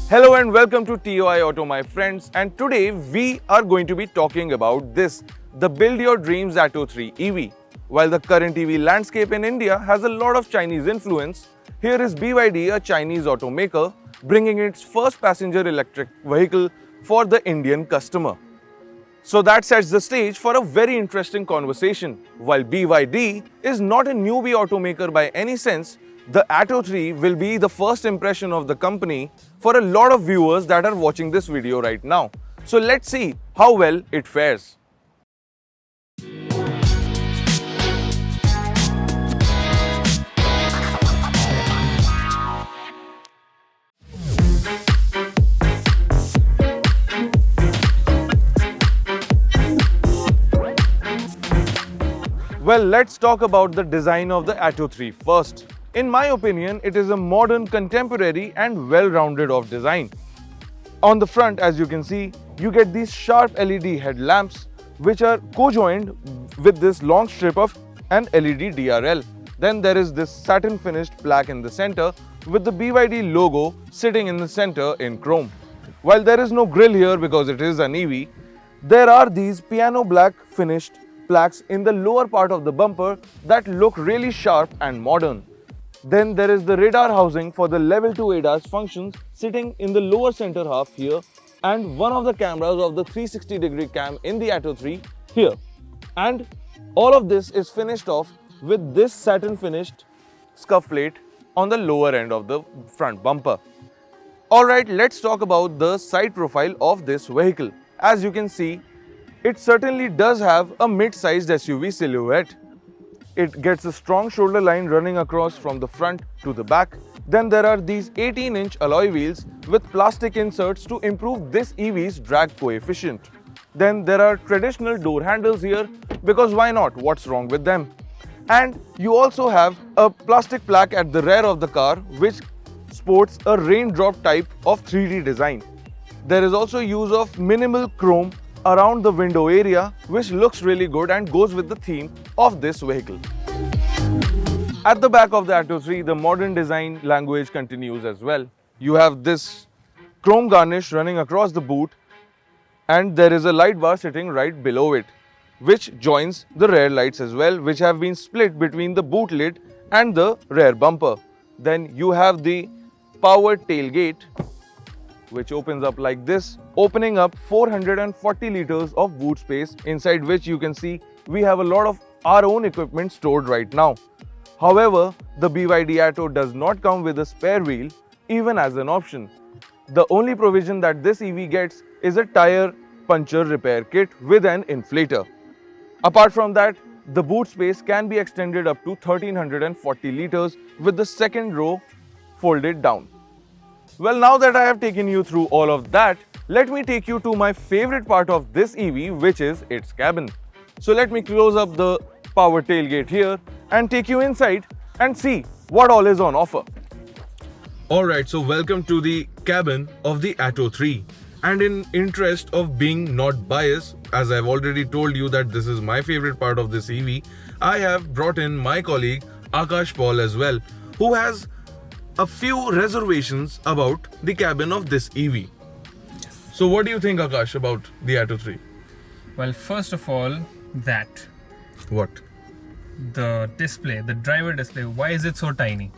Hello and welcome to TOI Auto, my friends, and today we are going to be talking about this, the Build Your Dreams Atto 3 EV. While the current EV landscape in India has a lot of Chinese influence, here is BYD, a Chinese automaker, bringing its first passenger electric vehicle for the Indian customer. So that sets the stage for a very interesting conversation. While BYD is not a newbie automaker by any sense, the Atto 3 will be the first impression of the company for a lot of viewers that are watching this video right now. So let's see how well it fares. Well, let's talk about the design of the Atto 3 first. In my opinion, it is a modern, contemporary and well-rounded of design. On the front, as you can see, you get these sharp LED headlamps which are co-joined with this long strip of an LED DRL. Then there is this satin finished plaque in the center with the BYD logo sitting in the center in chrome. While there is no grille here because it is an EV, there are these piano black finished plaques in the lower part of the bumper that look really sharp and modern. Then there is the radar housing for the level 2 ADAS functions sitting in the lower center half here, and one of the cameras of the 360-degree cam in the Atto 3 here. And all of this is finished off with this satin finished scuff plate on the lower end of the front bumper. Alright, let's talk about the side profile of this vehicle. As you can see, it certainly does have a mid-sized SUV silhouette. It gets a strong shoulder line running across from the front to the back. Then there are these 18-inch alloy wheels with plastic inserts to improve this EV's drag coefficient. Then there are traditional door handles here because why not? What's wrong with them? And you also have a plastic plaque at the rear of the car which sports a raindrop type of 3D design. There is also use of minimal chrome around the window area, which looks really good and goes with the theme of this vehicle. At the back of the Atto 3, the modern design language continues as well. You have this chrome garnish running across the boot, and there is a light bar sitting right below it, which joins the rear lights as well, which have been split between the boot lid and the rear bumper. Then you have the powered tailgate, which opens up like this, opening up 440 liters of boot space, inside which you can see we have a lot of our own equipment stored right now. However, the BYD Atto does not come with a spare wheel even as an option. The only provision that this EV gets is a tire puncture repair kit with an inflator. Apart from that, the boot space can be extended up to 1340 liters with the second row folded down. Well, now that I have taken you through all of that, let me take you to my favorite part of this EV, which is its cabin. So let me close up the power tailgate here and take you inside and see what all is on offer. Alright, so welcome to the cabin of the Atto 3. And in interest of being not biased, as I've already told you that this is my favorite part of this EV, I have brought in my colleague Akash Paul as well, who has a few reservations about the cabin of this EV. So what do you think, Akash, about the Atto 3? Well, first of all, that. What? The display, the driver display, why is it so tiny?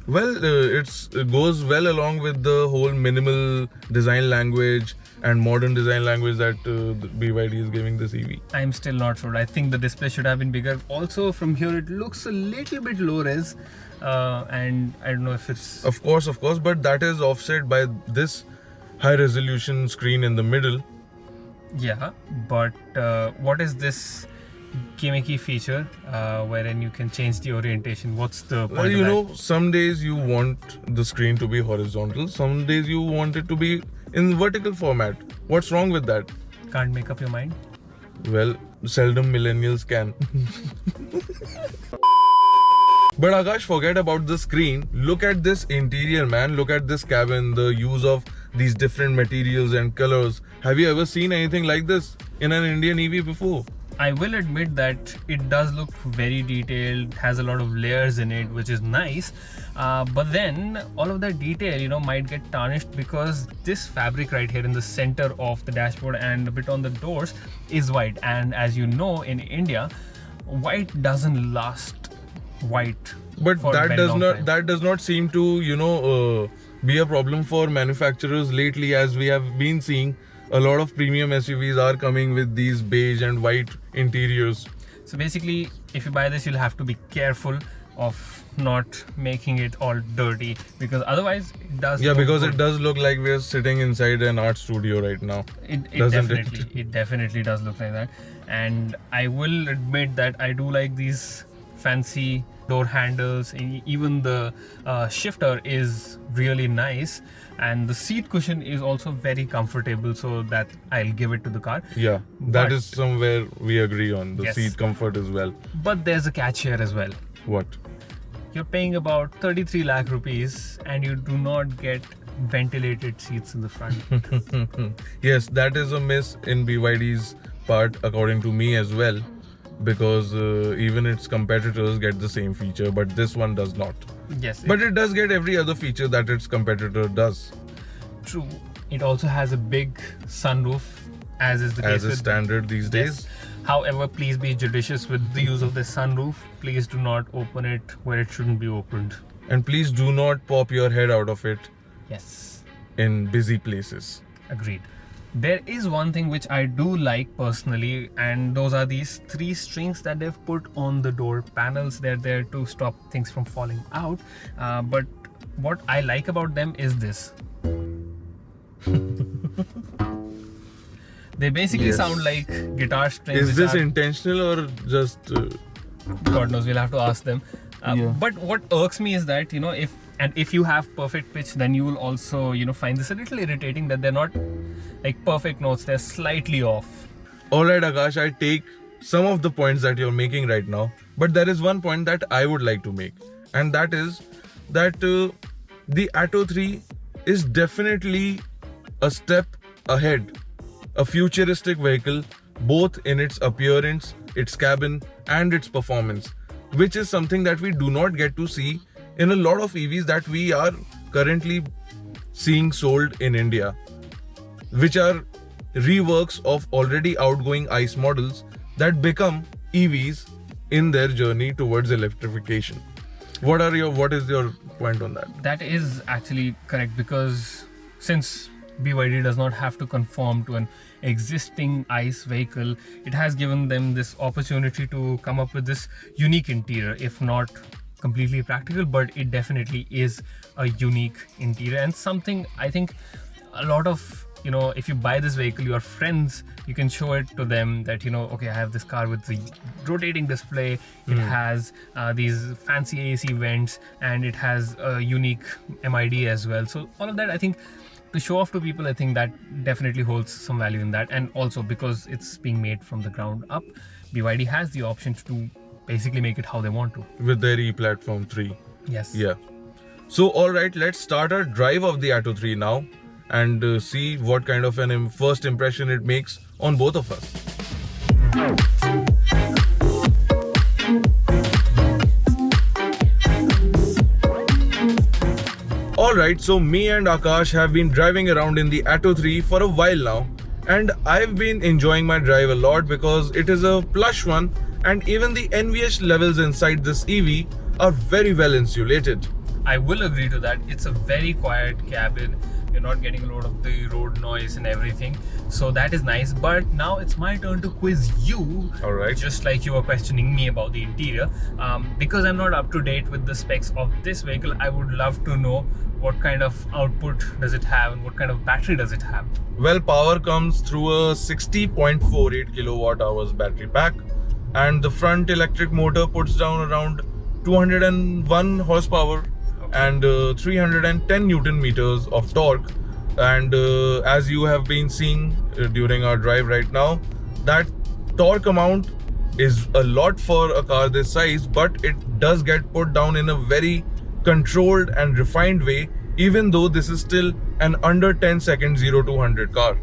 Well, it goes well along with the whole minimal design language and modern design language that BYD is giving this EV. I'm still not sure. I think the display should have been bigger. Also, from here it looks a little bit low res, and I don't know if it's... Of course, but that is offset by this high resolution screen in the middle. Yeah, but what is this gimmicky feature wherein you can change the orientation? What's the point? Well, you know, some days you want the screen to be horizontal, some days you want it to be in vertical format. What's wrong with that? Can't make up your mind? Well, seldom millennials can. But Akash, forget about the screen. Look at this interior, man. Look at this cabin, the use of these different materials and colors. Have you ever seen anything like this in an Indian EV before? I will admit that it does look very detailed, has a lot of layers in it, which is nice. But then all of that detail, you know, might get tarnished because this fabric right here in the center of the dashboard and a bit on the doors is white. And as you know, in India, white doesn't last white. But for a that very does long not time. that does not seem to, you know, be a problem for manufacturers lately, as we have been seeing a lot of premium SUVs are coming with these beige and white interiors. So basically, if you buy this, you'll have to be careful of not making it all dirty, because otherwise it does. Yeah, look because good. it does look like we're sitting inside an art studio right now. It definitely does look like that. And I will admit that I do like these fancy door handles. Even the shifter is really nice, and the seat cushion is also very comfortable, so that I'll give it to the car. Yeah, that But- is somewhere we agree on, the Yes. seat comfort as well. But there's a catch here as well. What? You're paying about 33 lakh rupees and you do not get ventilated seats in the front. Yes, that is a miss in BYD's part, according to me as well, because even its competitors get the same feature, but this one does not. Yes, But it does get every other feature that its competitor does, true. It also has a big sunroof, as is the case as is with standard these days. Yes. However, please be judicious with the use of this sunroof. Please do not open it where it shouldn't be opened. And please do not pop your head out of it Yes, in busy places. agreed. There is one thing which I do like personally, and those are these 3 strings that they've put on the door panels. They're there to stop things from falling out. But what I like about them is this. They basically Yes. sound like guitar strings. Is which this are- intentional or just... God knows, we'll have to ask them. Yeah. But what irks me is that, you know, if you have perfect pitch, then you will also, you know, find this a little irritating that they're not like perfect notes, they're slightly off. Alright Akash, I take some of the points that you're making right now, but there is one point that I would like to make, and that is that the Atto 3 is definitely a step ahead, a futuristic vehicle, both in its appearance, its cabin and its performance, which is something that we do not get to see in a lot of EVs that we are currently seeing sold in India, which are reworks of already outgoing ICE models that become EVs in their journey towards electrification. What is your point on that? That is actually correct, because since BYD does not have to conform to an existing ICE vehicle, it has given them this opportunity to come up with this unique interior. If not completely practical, but it definitely is a unique interior, and something I think a lot of, you know, if you buy this vehicle, your friends, you can show it to them that, you know, okay, I have this car with the rotating display, it has these fancy AC vents, and it has a unique MID as well. So all of that, I think, to show off to people, I think that definitely holds some value in that. And also because it's being made from the ground up, BYD has the option to basically make it how they want to. With their e-platform 3. Yes. Yeah. So alright, let's start our drive of the Atto 3 now and see what kind of an first impression it makes on both of us. Alright, so me and Akash have been driving around in the Atto 3 for a while now, and I've been enjoying my drive a lot because it is a plush one, and even the NVH levels inside this EV are very well insulated. I will agree to that. It's a very quiet cabin. You're not getting a lot of the road noise and everything, so that is nice. But now it's my turn to quiz you. All right. Just like you were questioning me about the interior, because I'm not up to date with the specs of this vehicle, I would love to know what kind of output does it have and what kind of battery does it have. Well, power comes through a 60.48 kilowatt hours battery pack, and the front electric motor puts down around 201 horsepower and 310 Newton meters of torque. And as you have been seeing during our drive right now, that torque amount is a lot for a car this size, but it does get put down in a very controlled and refined way, even though this is still an under 10 second 0 to 100 car.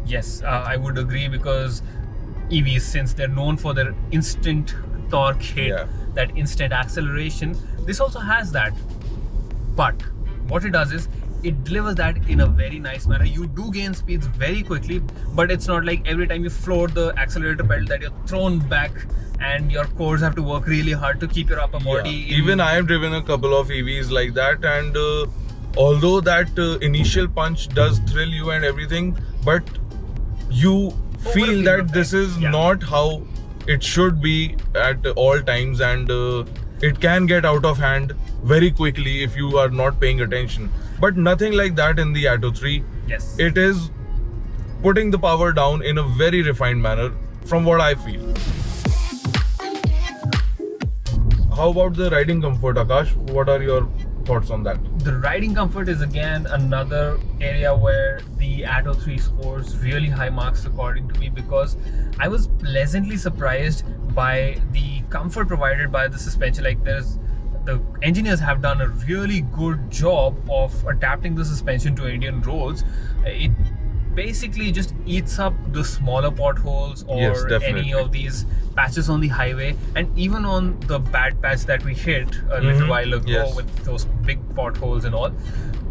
Yes, I would agree, because EVs, since they're known for their instant torque hit, that instant acceleration. This also has that, but what it does is it delivers that in a very nice manner. You do gain speeds very quickly, but it's not like every time you float the accelerator pedal that you're thrown back and your cores have to work really hard to keep your upper body. Even I have driven a couple of EVs like that, and although that initial punch does thrill you and everything, but you feel that this is not how it should be at all times, and it can get out of hand very quickly if you are not paying attention. But nothing like that in the Atto 3. Yes. It is putting the power down in a very refined manner, from what I feel. How about the riding comfort, Akash? What are your thoughts on that? The riding comfort is again another area where the Atto 3 scores really high marks according to me, because I was pleasantly surprised by the comfort provided by the suspension. Like, the engineers have done a really good job of adapting the suspension to Indian roads. It basically just eats up the smaller potholes or any of these patches on the highway, and even on the bad patch that we hit a little while ago with those big potholes and all,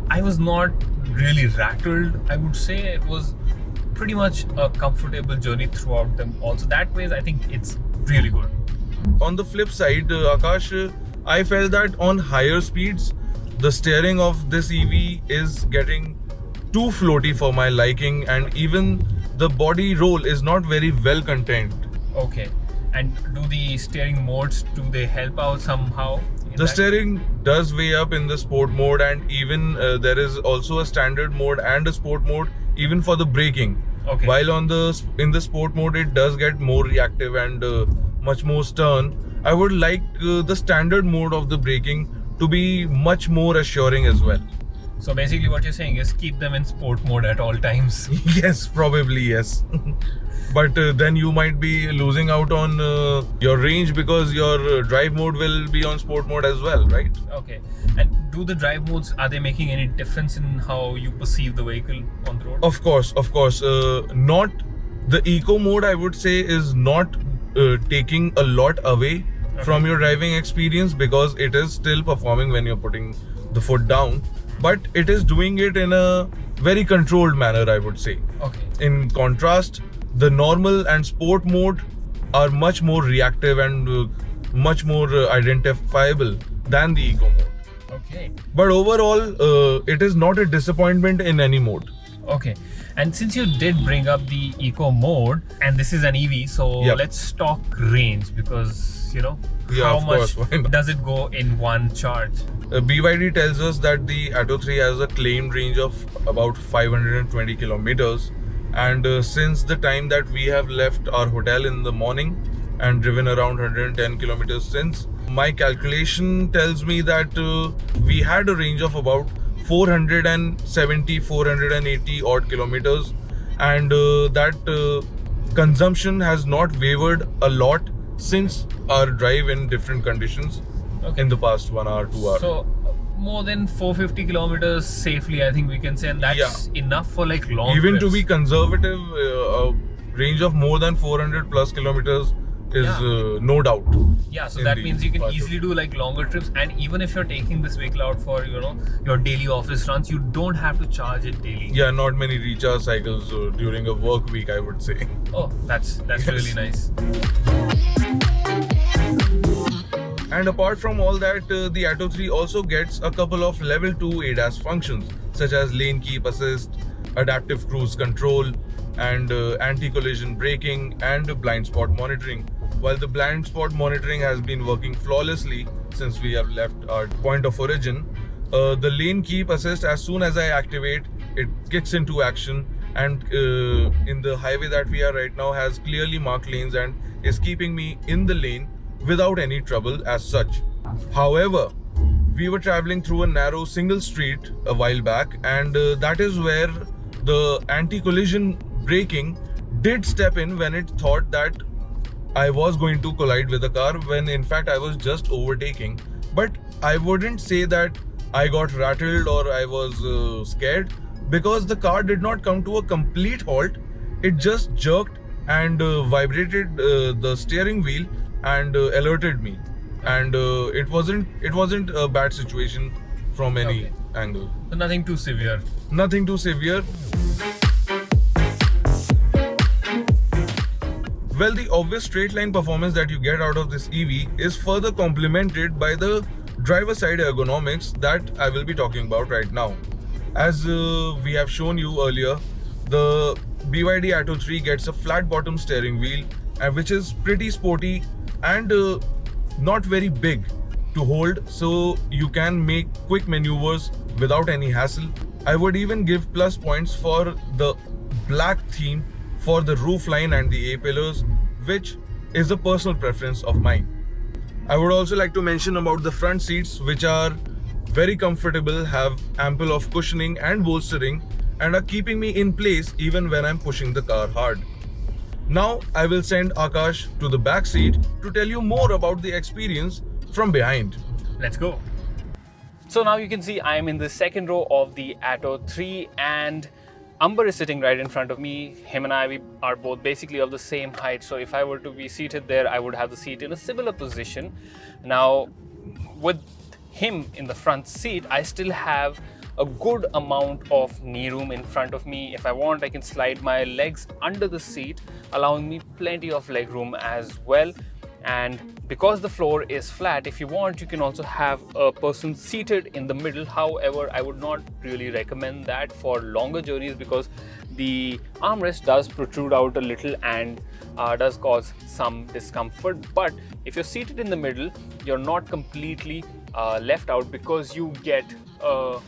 I was not really rattled. I would say it was pretty much a comfortable journey throughout them also. That way, I think it's really good. On the flip side, Akash, I felt that on higher speeds, the steering of this EV is getting too floaty for my liking, and even the body roll is not very well contained. Okay. And do the steering modes, do they help out somehow? The steering does weigh up in the sport mode, and even there is also a standard mode and a sport mode even for the braking. Okay. While in the sport mode it does get more reactive and much more stern. I would like the standard mode of the braking to be much more assuring as well. So basically what you're saying is keep them in sport mode at all times. Yes, probably yes. But then you might be losing out on your range, because your drive mode will be on sport mode as well, right? Okay. And do the drive modes, are they making any difference in how you perceive the vehicle on the road? Of course. Not the eco mode, I would say, is not taking a lot away from your driving experience, because it is still performing when you're putting the foot down, but it is doing it in a very controlled manner, I would say. Okay. In contrast, the normal and sport mode are much more reactive and much more identifiable than the eco mode. Okay. But overall, it is not a disappointment in any mode. Okay. And since you did bring up the eco mode, and this is an EV, so let's talk range, because how much does it go in one charge? BYD tells us that the Atto 3 has a claimed range of about 520 kilometers, and since the time that we have left our hotel in the morning and driven around 110 kilometers since, my calculation tells me that we had a range of about 480 odd kilometers, and that consumption has not wavered a lot since our drive in different conditions in the past 1 hour, 2 hours. So more than 450 kilometers safely, I think we can say, and that's enough for like long even trips. To be conservative, a range of more than 400 plus kilometers is no doubt. Yeah, so that means you can easily do like longer trips, and even if you're taking this vehicle out for your daily office runs, you don't have to charge it daily. Yeah, not many recharge cycles during a work week, I would say. Oh, that's really nice. And apart from all that, the Atto 3 also gets a couple of level 2 ADAS functions, such as lane keep assist, adaptive cruise control, and anti-collision braking and blind spot monitoring. While the blind spot monitoring has been working flawlessly since we have left our point of origin, the lane keep assist, as soon as I activate, it kicks into action, and in the highway that we are right now has clearly marked lanes and is keeping me in the lane without any trouble as such. However, we were traveling through a narrow single street a while back, and that is where the anti-collision braking did step in when it thought that I was going to collide with a car, when in fact I was just overtaking. But I wouldn't say that I got rattled or I was scared, because the car did not come to a complete halt. It just jerked and vibrated the steering wheel and alerted me. And it wasn't a bad situation from any Okay. angle. So nothing too severe. Nothing too severe. Well, the obvious straight line performance that you get out of this EV is further complemented by the driver side ergonomics that I will be talking about right now. As we have shown you earlier, the BYD Atto 3 gets a flat bottom steering wheel, which is pretty sporty and not very big to hold, so you can make quick maneuvers without any hassle. I would even give plus points for the black theme for the roof line and the A-pillars, which is a personal preference of mine. I would also like to mention about the front seats, which are very comfortable, have ample of cushioning and bolstering, and are keeping me in place even when I'm pushing the car hard. Now I will send Akash to the back seat to tell you more about the experience from behind. Let's go. So now you can see I'm in the second row of the Atto 3 and Amber is sitting right in front of me. Him and I, we are both basically of the same height. So if I were to be seated there, I would have the seat in a similar position. Now, with him in the front seat, I still have a good amount of knee room in front of me. If I want, I can slide my legs under the seat, allowing me plenty of leg room as well. And because the floor is flat, if you want, you can also have a person seated in the middle. However, I would not really recommend that for longer journeys because the armrest does protrude out a little and does cause some discomfort. But if you're seated in the middle, you're not completely left out because you get a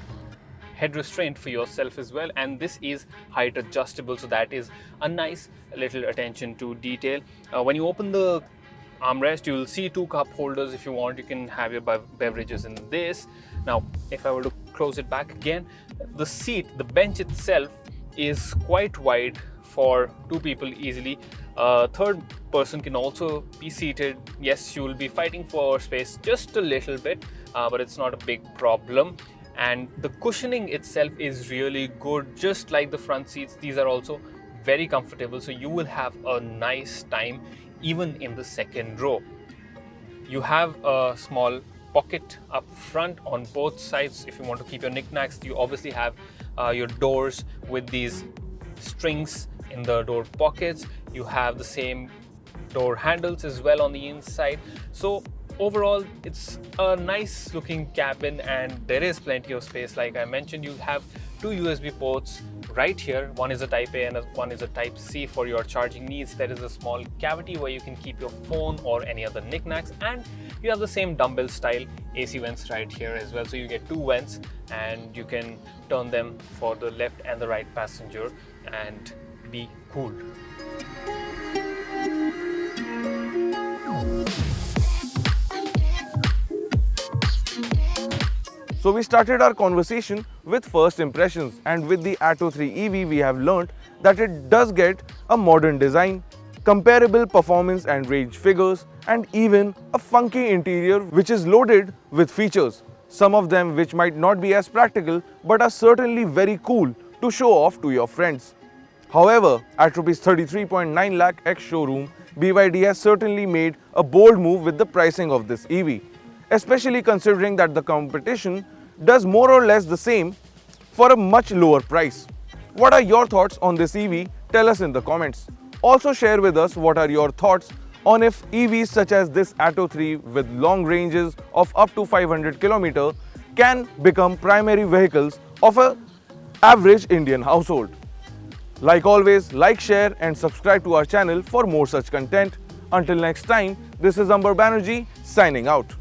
head restraint for yourself as well, and this is height adjustable, so that is a nice little attention to detail. When you open the armrest, you will see two cup holders. If you want, you can have your beverages in this. Now if I were to close it back again, the seat, the bench itself is quite wide for two people easily. Third person can also be seated. Yes, you will be fighting for space just a little bit, but it's not a big problem. And the cushioning itself is really good, just like the front seats. These are also very comfortable, so you will have a nice time even in the second row. You have a small pocket up front on both sides if you want to keep your knickknacks. You obviously have your doors with these strings in the door pockets. You have the same door handles as well on the inside. So overall, it's a nice looking cabin and there is plenty of space. Like I mentioned, you have two USB ports right here. One is a Type A and one is a Type C for your charging needs. There is a small cavity where you can keep your phone or any other knickknacks, and you have the same dumbbell style AC vents right here as well. So you get two vents and you can turn them for the left and the right passenger and be cooled. So we started our conversation with first impressions, and with the Atto 3 EV we have learnt that it does get a modern design, comparable performance and range figures, and even a funky interior which is loaded with features, some of them which might not be as practical but are certainly very cool to show off to your friends. However, at Rs 33.9 lakh ex-showroom, BYD has certainly made a bold move with the pricing of this EV, especially considering that the competition does more or less the same for a much lower price. What are your thoughts on this EV? Tell us in the comments. Also share with us what are your thoughts on if EVs such as this Atto 3 with long ranges of up to 500 km can become primary vehicles of an average Indian household. Like always, like, share and subscribe to our channel for more such content. Until next time, this is Amber Banerjee signing out.